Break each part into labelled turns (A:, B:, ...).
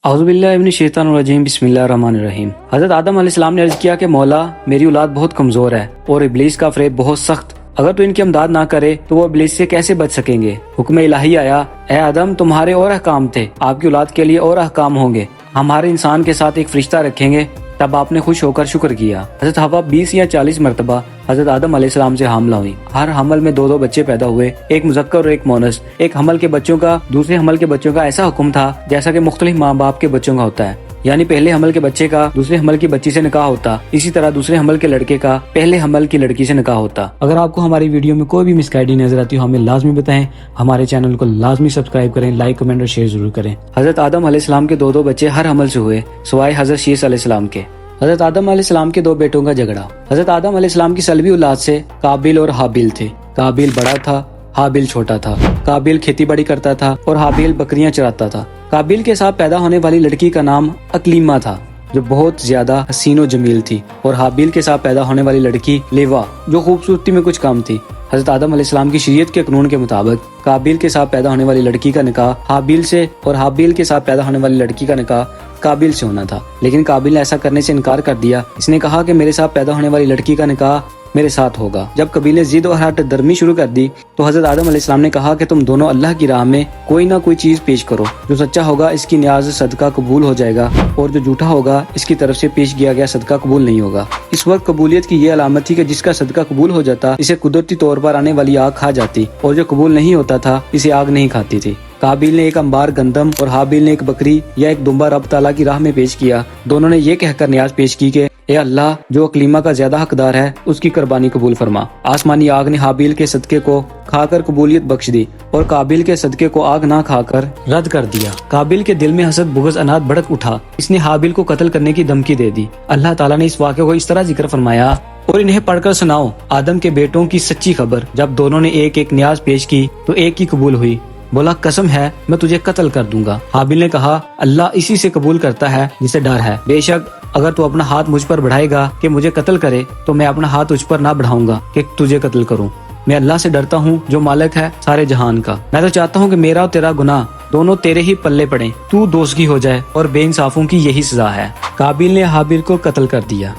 A: اعوذ باللہ من الشیطان الرجیم بسم اللہ الرحمن الرحیم۔ حضرت آدم علیہ السلام نے عرض کیا کہ مولا میری اولاد بہت کمزور ہے اور ابلیس کا فریب بہت سخت، اگر تو ان کی امداد نہ کرے تو وہ ابلیس سے کیسے بچ سکیں گے۔ حکم الہی آیا، اے آدم تمہارے اور احکام تھے، آپ کی اولاد کے لیے اور احکام ہوں گے، ہمارے انسان کے ساتھ ایک فرشتہ رکھیں گے۔ تب آپ نے خوش ہو کر شکر کیا۔ حضرت حوا 20 یا 40 مرتبہ حضرت آدم علیہ السلام سے حاملہ ہوئی۔ ہر حمل میں دو بچے پیدا ہوئے، ایک مذکر اور ایک مونس۔ ایک حمل کے بچوں کا دوسرے حمل کے بچوں کا ایسا حکم تھا جیسا کہ مختلف ماں باپ کے بچوں کا ہوتا ہے، یعنی پہلے حمل کے بچے کا دوسرے حمل کی بچی سے نکاح ہوتا، اسی طرح دوسرے حمل کے لڑکے کا پہلے حمل کی لڑکی سے نکاح ہوتا۔ اگر آپ کو ہماری ویڈیو میں کوئی بھی مس گائیڈنگ نظر آتی ہو ہمیں لازمی بتائیں، ہمارے چینل کو لازمی سبسکرائب کریں، لائک کمنٹ اور شیئر ضرور کریں۔ حضرت آدم علیہ السلام کے دو بچے ہر حمل سے ہوئے سوائے حضرت شیس علیہ السلام کے۔ حضرت آدم علیہ السلام کے دو بیٹوں کا جھگڑا۔ حضرت آدم علیہ السلام کی سلبی اولاد سے قابیل اور حابیل تھے۔ قابیل بڑا تھا، حابیل چھوٹا تھا۔ قابیل کھیتی باڑی کرتا تھا اور حابیل بکریاں چراتا تھا۔ قابیل کے ساتھ پیدا ہونے والی لڑکی کا نام اکلیمہ تھا جو بہت زیادہ حسین و جمیل تھی، اور حابیل کے ساتھ پیدا ہونے والی لڑکی لیوا جو خوبصورتی میں کچھ کم تھی۔ حضرت آدم علیہ السلام کی شریعت کے قانون کے مطابق قابیل کے ساتھ پیدا ہونے والی لڑکی کا نکاح حابیل سے اور حابیل کے ساتھ پیدا ہونے والی لڑکی کا نکاح قابیل سے ہونا تھا، لیکن قابیل نے ایسا کرنے سے انکار کر دیا۔ اس نے کہا کہ میرے ساتھ پیدا ہونے والی لڑکی کا نکاح میرے ساتھ ہوگا۔ جب قابیل نے ضد اور ہٹ درمی شروع کر دی تو حضرت آدم علیہ السلام نے کہا کہ تم دونوں اللہ کی راہ میں کوئی نہ کوئی چیز پیش کرو، جو سچا ہوگا اس کی نیاز صدقہ قبول ہو جائے گا، اور جو جھوٹا ہوگا اس کی طرف سے پیش کیا گیا صدقہ قبول نہیں ہوگا۔ اس وقت قبولیت کی یہ علامت تھی کہ جس کا صدقہ قبول ہو جاتا اسے قدرتی طور پر آنے والی آگ کھا جاتی، اور جو قبول نہیں ہوتا تھا اسے آگ نہیں کھاتی تھی۔ قابیل نے ایک انبار گندم اور حابیل نے ایک بکری یا ایک دمبا رب تعالیٰ کی راہ میں پیش کیا۔ دونوں نے یہ کہہ کر نیاز پیش کی کہ اے اللہ، جو اکلیمہ کا زیادہ حقدار ہے اس کی قربانی قبول فرما۔ آسمانی آگ نے حابیل کے صدقے کو کھا کر قبولیت بخش دی اور قابیل کے صدقے کو آگ نہ کھا کر رد کر دیا۔ قابیل کے دل میں حسد، بغض، اناد بھڑک اٹھا۔ اس نے حابیل کو قتل کرنے کی دھمکی دے دی۔ اللہ تعالیٰ نے اس واقعے کو اس طرح ذکر فرمایا، اور انہیں پڑھ کر سناؤ آدم کے بیٹوں کی سچی خبر۔ جب دونوں نے ایک ایک نیاز پیش کی تو ایک کی قبول ہوئی۔ بولا قسم ہے میں تجھے قتل کر دوں گا۔ حابیل نے کہا اللہ اسی سے قبول کرتا ہے جسے ڈر ہے، بے شک اگر تو اپنا ہاتھ مجھ پر بڑھائے گا کہ مجھے قتل کرے تو میں اپنا ہاتھ تجھ پر نہ بڑھاؤں گا کہ تجھے قتل کروں۔ میں اللہ سے ڈرتا ہوں جو مالک ہے سارے جہان کا۔ میں تو چاہتا ہوں کہ میرا اور تیرا گناہ دونوں تیرے ہی پلے پڑیں، تو دوزخی ہو جائے، اور بے انصافوں کی یہی سزا ہے۔ قابیل نے حابیل کو قتل کر دیا۔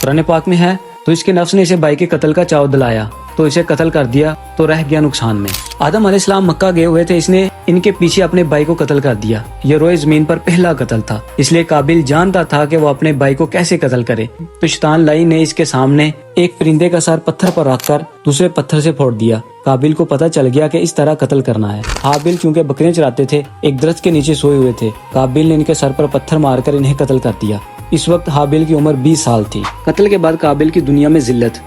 A: قرآن پاک میں ہے تو اس کے نفس نے اسے بھائی کے قتل کا چاو دلایا تو اسے قتل کر دیا تو رہ گیا نقصان میں۔ آدم علیہ السلام مکہ گئے ہوئے تھے، اس نے ان کے پیچھے اپنے بھائی کو قتل کر دیا۔ یہ روئے زمین پر پہلا قتل تھا، اس لیے قابیل جانتا تھا کہ وہ اپنے بھائی کو کیسے قتل کرے۔ تو شیطان لائی نے اس کے سامنے ایک پرندے کا سر پتھر پر رکھ کر دوسرے پتھر سے پھوڑ دیا۔ قابیل کو پتہ چل گیا کہ اس طرح قتل کرنا ہے۔ حابیل چونکہ بکریاں چراتے تھے ایک درخت کے نیچے سوئے ہوئے تھے۔ قابیل نے ان کے سر پر پتھر مار کر انہیں قتل کر دیا۔ اس وقت حابیل کی عمر 20 سال تھی۔ قتل کے بعد قابیل کی دنیا میں ذلت۔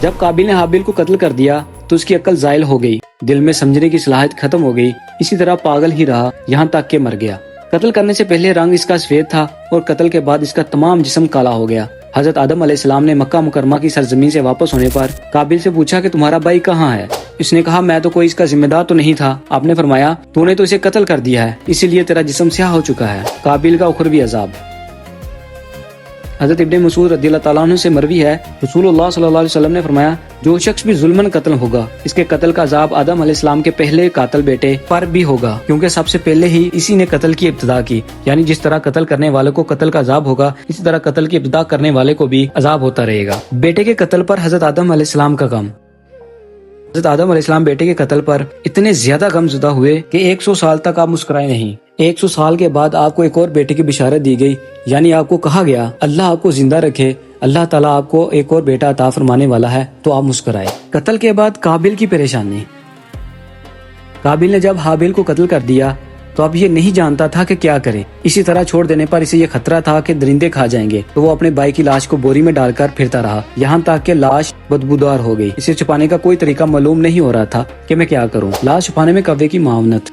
A: جب قابیل نے حابیل کو قتل کر دیا تو اس کی عقل زائل ہو گئی، دل میں سمجھنے کی صلاحیت ختم ہو گئی، اسی طرح پاگل ہی رہا یہاں تک کہ مر گیا۔ قتل کرنے سے پہلے رنگ اس کا سفید تھا اور قتل کے بعد اس کا تمام جسم کالا ہو گیا۔ حضرت آدم علیہ السلام نے مکہ مکرمہ کی سرزمین سے واپس ہونے پر قابیل سے پوچھا کہ تمہارا بھائی کہاں ہے؟ اس نے کہا میں تو کوئی اس کا ذمہ دار تو نہیں تھا۔ آپ نے فرمایا تو نے تو اسے قتل کر دیا ہے، اسی لیے تیرا جسم سیاہ ہو چکا ہے۔ قابیل کا اخروی عذاب۔ حضرت ابن مسعود رضی اللہ تعالیٰ عنہ سے مروی ہے، رسول اللہ صلی اللہ علیہ وسلم نے فرمایا جو شخص بھی ظلمن قتل ہوگا اس کے قتل کا عذاب آدم علیہ السلام کے پہلے قاتل بیٹے پر بھی ہوگا، کیونکہ سب سے پہلے ہی اسی نے قتل کی ابتدا کی۔ یعنی جس طرح قتل کرنے والے کو قتل کا عذاب ہوگا اسی طرح قتل کی ابتدا کرنے والے کو بھی عذاب ہوتا رہے گا۔ بیٹے کے قتل پر حضرت آدم علیہ السلام کا غم۔ حضرت آدم علیہ السلام بیٹے کے قتل پر اتنے زیادہ غم زدہ ہوئے کہ 100 سال تک آپ مسکرائے نہیں۔ 100 سال کے بعد آپ کو ایک اور بیٹے کی بشارت دی گئی، یعنی آپ کو کہا گیا اللہ آپ کو زندہ رکھے، اللہ تعالیٰ آپ کو ایک اور بیٹا عطا فرمانے والا ہے، تو آپ مسکرائے۔ قتل کے بعد قابیل کی پریشانی۔ قابیل نے جب حابیل کو قتل کر دیا تو اب یہ نہیں جانتا تھا کہ کیا کرے۔ اسی طرح چھوڑ دینے پر اسے یہ خطرہ تھا کہ درندے کھا جائیں گے، تو وہ اپنے بھائی کی لاش کو بوری میں ڈال کر پھرتا رہا یہاں تک کہ لاش بدبودار ہو گئی۔ اسے چھپانے کا کوئی طریقہ معلوم نہیں ہو رہا تھا کہ میں کیا کروں۔ لاش چھپانے میں کوے کی معاونت۔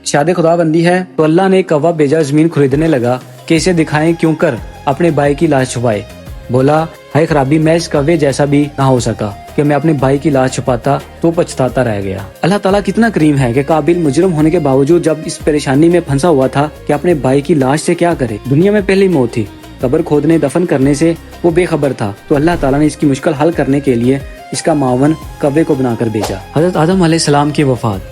A: شاد خدا بندی ہے تو اللہ نے ایک کوا بھیجا زمین خریدنے لگا کہ اسے دکھائیں کیوں کر اپنے بھائی کی لاش چھپائے۔ بولا ہائے خرابی، میں اس کوے جیسا بھی نہ ہو سکا کہ میں اپنے بھائی کی لاش چھپاتا تو پچھتاتا رہ گیا۔ اللہ تعالیٰ کتنا کریم ہے کہ قابیل مجرم ہونے کے باوجود جب اس پریشانی میں پھنسا ہوا تھا کہ اپنے بھائی کی لاش سے کیا کرے، دنیا میں پہلی موت تھی، قبر کھودنے دفن کرنے سے وہ بے خبر تھا، تو اللہ تعالیٰ نے اس کی مشکل حل کرنے کے لیے اس کا معاون کوے کو بنا کر بھیجا۔ حضرت آدم علیہ السلام کی وفات۔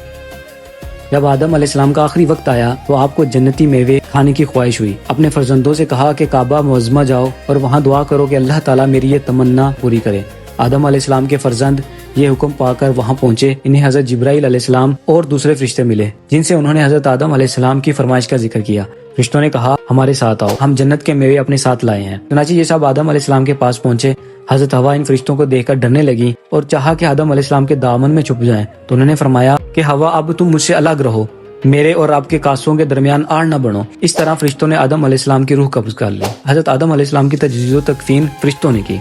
A: جب آدم علیہ السلام کا آخری وقت آیا تو آپ کو جنتی میوے کھانے کی خواہش ہوئی. اپنے فرزندوں سے کہا کہ کعبہ معظمہ جاؤ اور وہاں دعا کرو کہ اللہ تعالیٰ میری یہ تمنا پوری کرے. آدم علیہ السلام کے فرزند یہ حکم پا کر وہاں پہنچے. انہیں حضرت جبرائیل علیہ السلام اور دوسرے فرشتے ملے جن سے انہوں نے حضرت آدم علیہ السلام کی فرمائش کا ذکر کیا. فرشتوں نے کہا ہمارے ساتھ آؤ، ہم جنت کے میوے اپنے ساتھ لائے ہیں. چنانچہ یہ سب آدم علیہ السلام کے پاس پہنچے. حضرت ہوا ان فرشتوں کو دیکھ کر ڈرنے لگی اور چاہا کہ آدم علیہ السلام کے دامن میں چھپ جائیں. تو انہوں نے فرمایا کہ ہوا اب تم مجھ سے الگ رہو، میرے اور آپ کے کاسوں کے درمیان آڑ نہ بڑھو. اس طرح فرشتوں نے آدم علیہ السلام کی روح قبض کر لی. حضرت آدم علیہ السلام کی تجہیز و تکفین فرشتوں نے کی.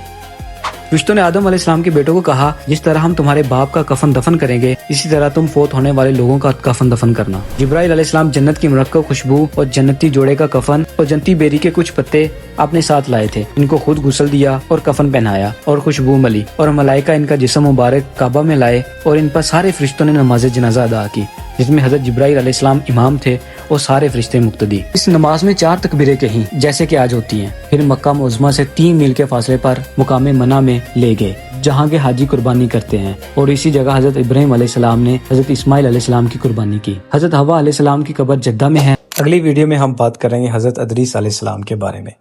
A: فرشتوں نے آدم علیہ السلام کے بیٹوں کو کہا جس طرح ہم تمہارے باپ کا کفن دفن کریں گے اسی طرح تم فوت ہونے والے لوگوں کا کفن دفن کرنا. جبرائیل علیہ السلام جنت کی مرکب خوشبو اور جنتی جوڑے کا کفن اور جنتی بیری کے کچھ پتے اپنے ساتھ لائے تھے. ان کو خود غسل دیا اور کفن پہنایا اور خوشبو ملی اور ملائکہ ان کا جسم مبارک کعبہ میں لائے اور ان پر سارے فرشتوں نے نماز جنازہ ادا کی جس میں حضرت جبرائیل علیہ السلام امام تھے اور سارے فرشتے مقتدی. اس نماز میں 4 تکبیریں کہیں جیسے کہ آج ہوتی ہیں. پھر مکہ معظمہ سے 3 میل کے فاصلے پر مقام منی میں لے گئے جہاں کے حاجی قربانی کرتے ہیں اور اسی جگہ حضرت ابراہیم علیہ السلام نے حضرت اسماعیل علیہ السلام کی قربانی کی. حضرت حوا علیہ السلام کی قبر جدہ میں ہے.
B: اگلی ویڈیو میں ہم بات کریں گے حضرت ادریس علیہ السلام کے بارے میں.